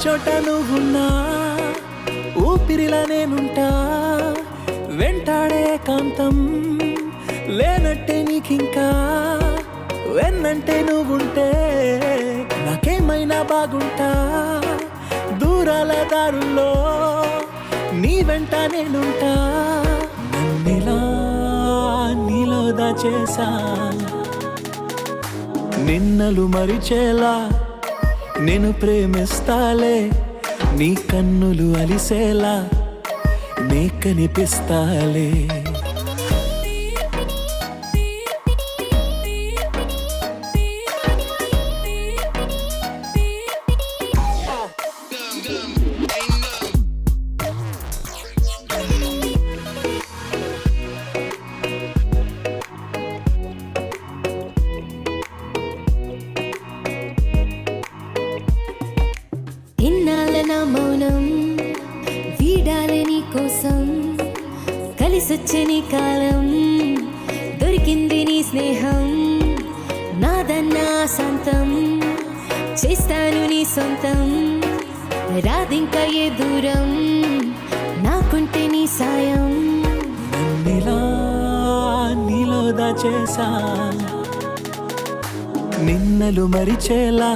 చోట నువ్వున్నా ఊపిరిలా నేనుంటా వెంటాడే కాంతం లేనట్టే నీకింకా వెన్నంటే నువ్వుంటే నాకేమైనా బాగుంటా దూరాల దారుల్లో నీ వెంట నేనుంటా నన్నిలా నీలో దాచేసా నిన్నలు మరిచేలా నేను ప్రేమిస్తాలే నీ కన్నులు అలిసేలా నే కనిపిస్తాలే ఇన్నాళ్ళ నా మౌనం వీడాలి నీ కోసం కలిసొచ్చే నీ కాలం దొరికింది నీ స్నేహం నాదన్న సొంతం చేస్తాను నీ సొంతం రాదింకా ఏ దూరం నాకుంటే నీ సాయం నన్నిలా నీలో దాచేసా నిన్నలు మరిచేలా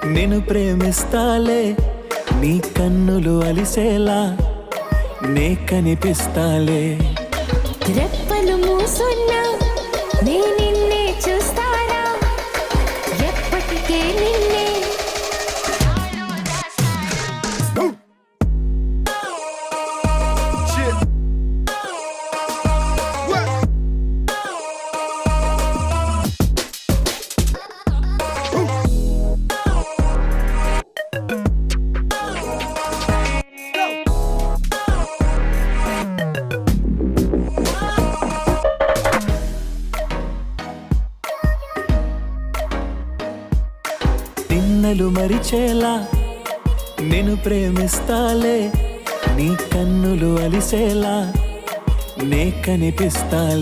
నేను ప్రేమిస్తాలే నీ కన్నులు అలిసేలా నే కనిపిస్తాలే రెప్పలు మూసున్నా నే నిన్నే చూస్తారా ఎప్పటికే నిన్నే నిన్నలు మరిచేలా నేను ప్రేమిస్తాలే నీ కన్నులు అలిసేలా నే కనిపిస్తాలే